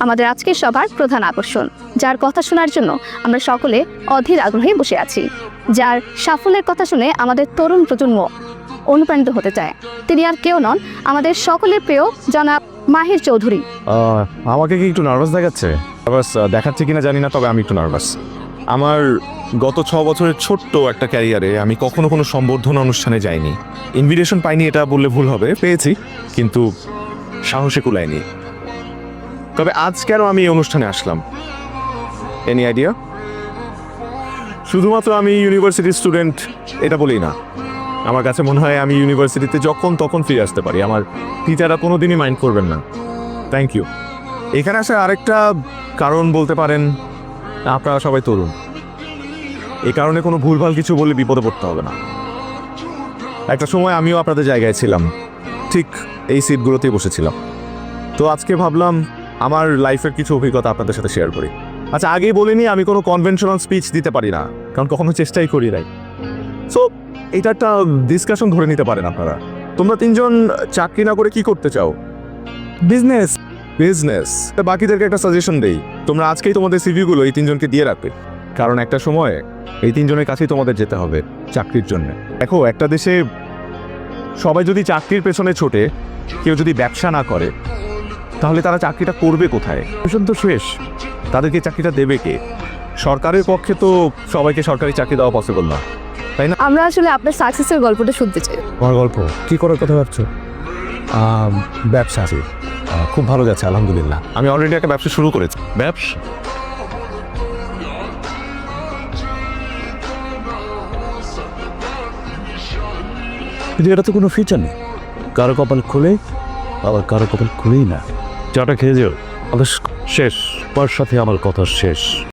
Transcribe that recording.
আমাদের আজকের সভার প্রধান আকর্ষণ, যার কথা শোনার জন্য আমরা সকলে অধীর আগ্রহে বসে আছি, যার সাফল্যের কথা শুনে আমাদের তরুণ প্রজন্ম অনুপ্রাণিত হতে চায়। তিনি আর কেউ নন, আমাদের সকলের প্রিয় জনাব মাহির চৌধুরী। আমাকে কি একটু নার্ভাস দেখাচ্ছে? নার্ভাস দেখাচ্ছে কিনা জানি না, তবে আমি একটু নার্ভাস। আমার গত 6 বছরের ছোট্ট একটা ক্যারিয়ারে আমি কখনো কোনো সম্বর্ধনা অনুষ্ঠানে যাইনি। ইনভিটেশন পাইনি এটা বললে ভুল হবে, পেয়েছি কিন্তু সাহসে কুলায়নি। তবে আজ কেন আমি এই অনুষ্ঠানে আসলাম, এনি আইডিয়া? শুধুমাত্র আমি ইউনিভার্সিটির স্টুডেন্ট এটা বলেই না, আমার কাছে মনে হয় আমি ইউনিভার্সিটিতে যখন তখন ফিরে আসতে পারি। আমার টিচাররা কোনো দিনই মাইন্ড করবেন না। Thank you. এখানে আসার আরেকটা কারণ বলতে পারেন, আপনারা সবাই তরুণ, এই কারণে কোনো ভুলভাল কিছু বলে বিপদে পড়তে হবে না। একটা সময় আমিও আপনাদের জায়গায় ছিলাম, ঠিক এই সিটগুলোতেই বসেছিলাম। তো আজকে ভাবলাম আমার লাইফের কিছু অভিজ্ঞতা আপনাদের সাথে শেয়ার করি। আচ্ছা, আগেই বলিনি আমি কোনো কনভেনশনাল স্পিচ দিতে পারি না, কারণ কখনো চেষ্টাই করি নাই। সো এটা একটা ডিসকাশন ধরে নিতে পারেন আপনারা। তোমরা তিনজন চাকরি না করে কি করতে চাও? বিজনেস। বিজনেস। বাকিদেরকে একটা সাজেশন দেই, তোমরা আজকেই তোমাদের সিভিগুলো এই তিনজনকে দিয়ে রাখবে, কারণ একটা সময় এই তিনজনের কাছেই তোমাদের যেতে হবে চাকরির জন্য। দেখো, একটা দেশে সবাই যদি চাকরির পেছনে ছোটে, কেউ যদি ব্যবসা না করে, তাহলে তারা চাকরিটা করবে কোথায়? মিশন তো শেষ, তাদেরকে চাকরিটা দেবে কে? সরকারের পক্ষে তো সবাইকে সরকারি চাকরি দেওয়া পসিবল না, তাই না? আমরা আসলে আপনার সাকসেসের গল্পটা শুনতে চাই। আমার গল্প কি করার কথা ভাবছো? ব্যবসা আছে, খুব ভালো যাচ্ছে আলহামদুলিল্লাহ। আমি অলরেডি একটা ব্যবসা শুরু করেছি। ব্যবসা? কিন্তু এটা তো কোনো ফিচার নেই, কারো কপাল খুলে আবার কারো কপাল খুলেই না। চাটা খেয়ে যেও, আমার শেষ, তার সাথে আমার কথা শেষ।